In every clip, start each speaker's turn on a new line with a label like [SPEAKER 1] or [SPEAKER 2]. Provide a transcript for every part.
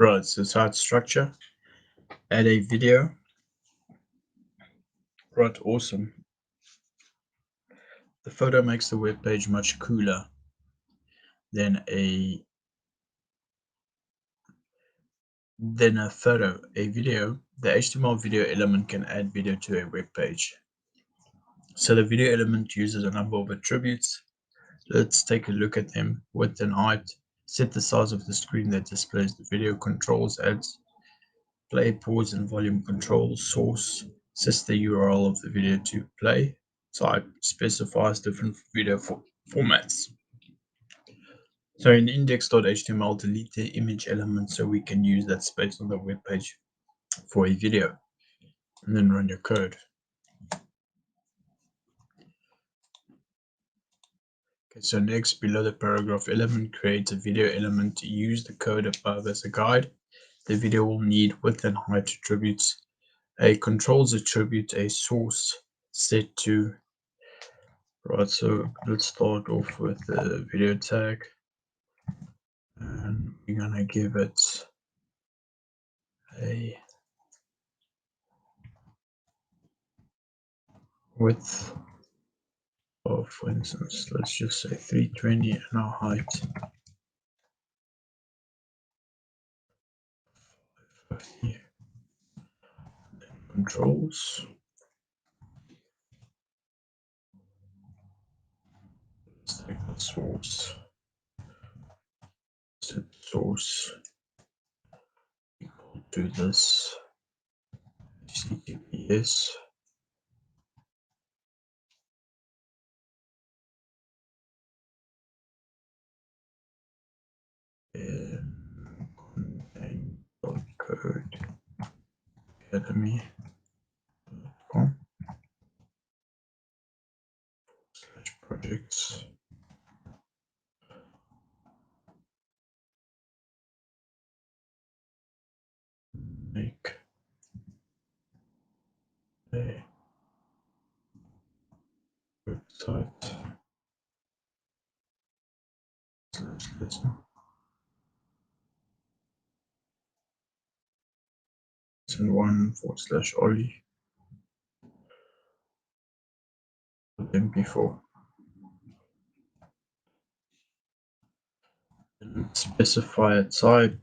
[SPEAKER 1] Right, so site structure, add a video. Right, awesome. The photo makes the web page much cooler than a photo. A video, the HTML video element can add video to a web page. So the video element uses a number of attributes. Let's take a look at them. Width and height. Set the size of the screen that displays the video. Controls, adds play, pause, and volume controls. Source sets the URL of the video to play. Type specifies different video formats. So in index.html, delete the image element so we can use that space on the web page for a video, and then run your code. Okay, so next, below the paragraph element, create a video element to use the code above as a guide. The video will need width and height attributes, a controls attribute, a source set to. Right, so let's start off with the video tag, and we're gonna give it a width of, for instance, let's just say 320 and our height 550. Then controls, let's take the source, set source equal to this HTTPS content.code academy.com/projects. Make a website /lesson. Lesson 1/Ollie MP4. Specify a type.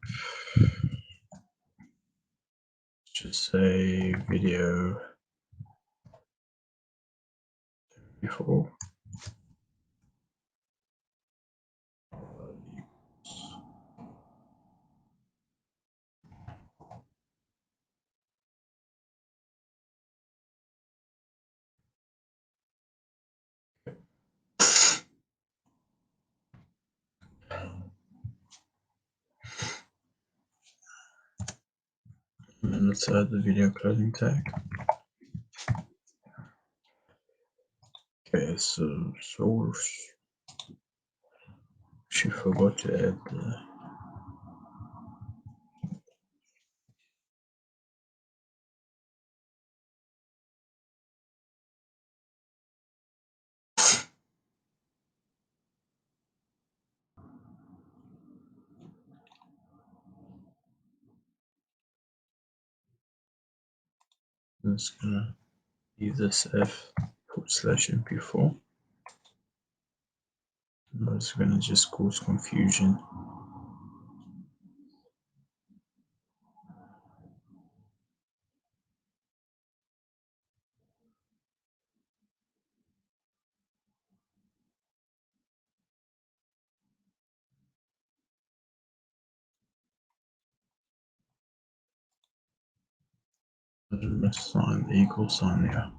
[SPEAKER 1] Just say video MP4. And let's add the video closing tag. Okay, so source. She forgot to add the it's gonna be this f/mp4. That's gonna just cause confusion. Sign the equal sign here.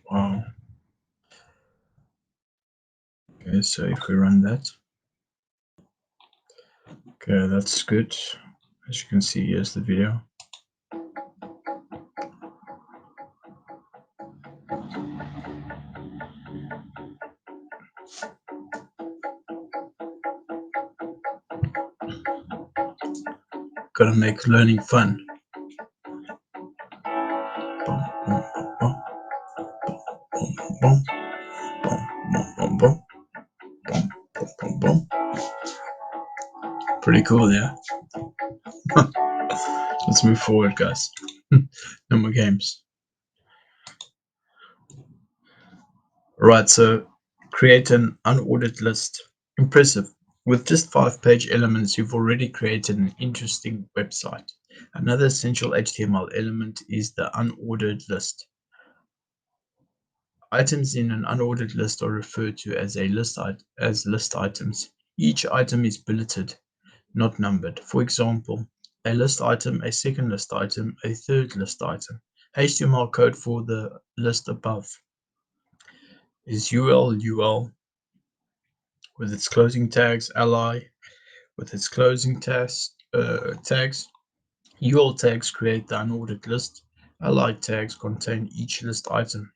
[SPEAKER 1] Wow. Okay, so if we run that, okay, that's good. As you can see, here's the video. Gotta make learning fun. Boom, boom, boom, boom, boom, boom, boom, boom, boom, boom, boom, boom, boom, Pretty cool, yeah. Let's move forward, guys. No more games. Right, so create an unordered list. Impressive. With just 5-page elements, you've already created an interesting website. Another essential HTML element is the unordered list. Items in an unordered list are referred to as list items. Each item is bulleted, not numbered. For example, a list item, a second list item, a third list item. HTML code for the list above is ul with its closing tags, li with its closing tags. Ul tags create the unordered list. Li tags contain each list item.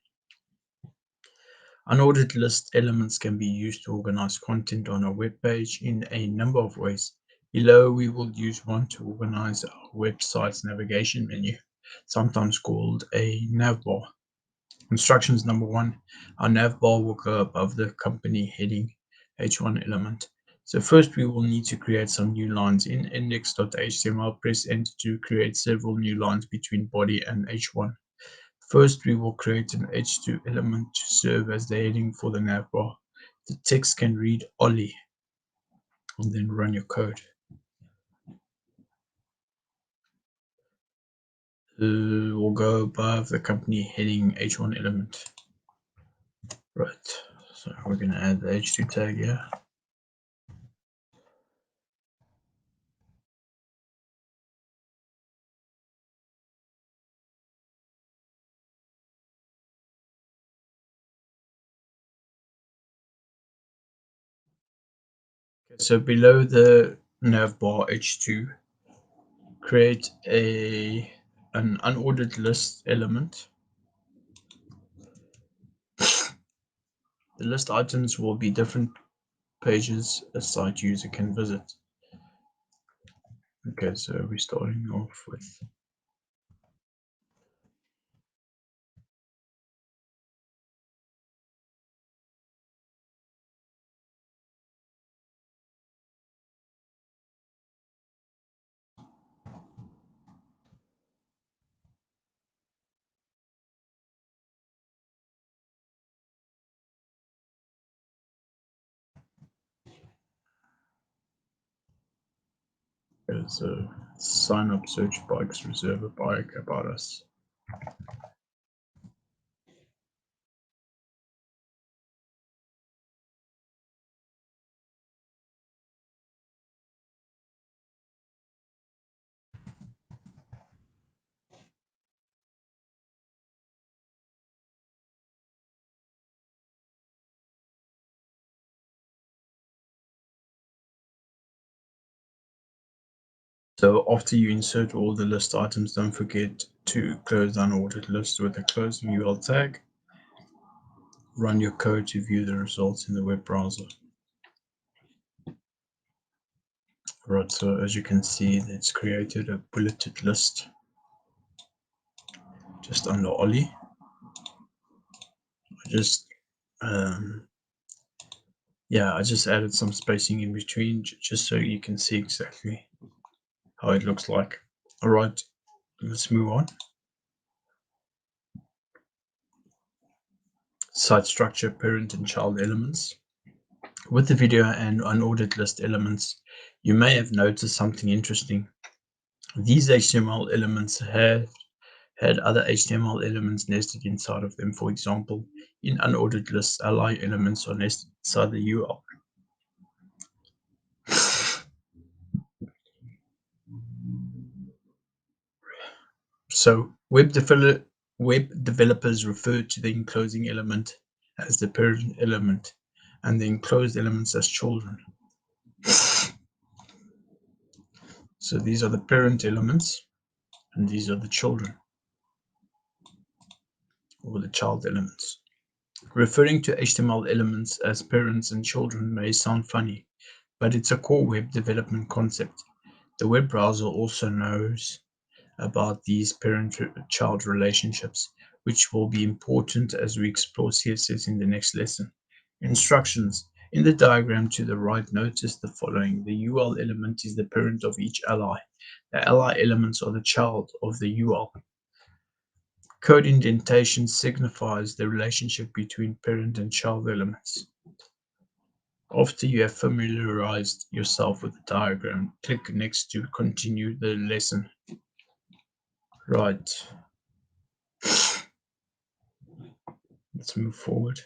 [SPEAKER 1] Unordered list elements can be used to organize content on a web page in a number of ways. Below, we will use one to organize our website's navigation menu, sometimes called a navbar. Instructions number 1. Our navbar will go above the company heading H1 element. So first we will need to create some new lines in index.html. Press enter to create several new lines between body and H1. First, we will create an H2 element to serve as the heading for the navbar. The text can read Ollie and then run your code. We'll go above the company heading H1 element. Right, so we're going to add the H2 tag here. Okay, so below the navbar H2, create an unordered list element. The list items will be different pages a site user can visit. Okay, so we're starting off with so sign up, search bikes, reserve a bike, about us. So after you insert all the list items, don't forget to close the unordered list with a closing UL tag. Run your code to view the results in the web browser. Right, so as you can see, it's created a bulleted list just under Ollie. I just added some spacing in between just so you can see exactly how it looks like. All right, let's move on. Site structure, parent and child elements. With the video and unordered list elements, you may have noticed something interesting. These HTML elements had other HTML elements nested inside of them. For example, in unordered lists, li elements are nested inside the UL. So web developers refer to the enclosing element as the parent element and the enclosed elements as children. So these are the parent elements and these are the children or the child elements. Referring to HTML elements as parents and children may sound funny, but it's a core web development concept. The web browser also knows about these parent-child relationships, which will be important as we explore CSS in the next lesson. Instructions. In the diagram to the right, notice the following. The UL element is the parent of each ally. The ally elements are the child of the UL. Code indentation signifies the relationship between parent and child elements. After you have familiarized yourself with the diagram, click Next to continue the lesson. Right, let's move forward.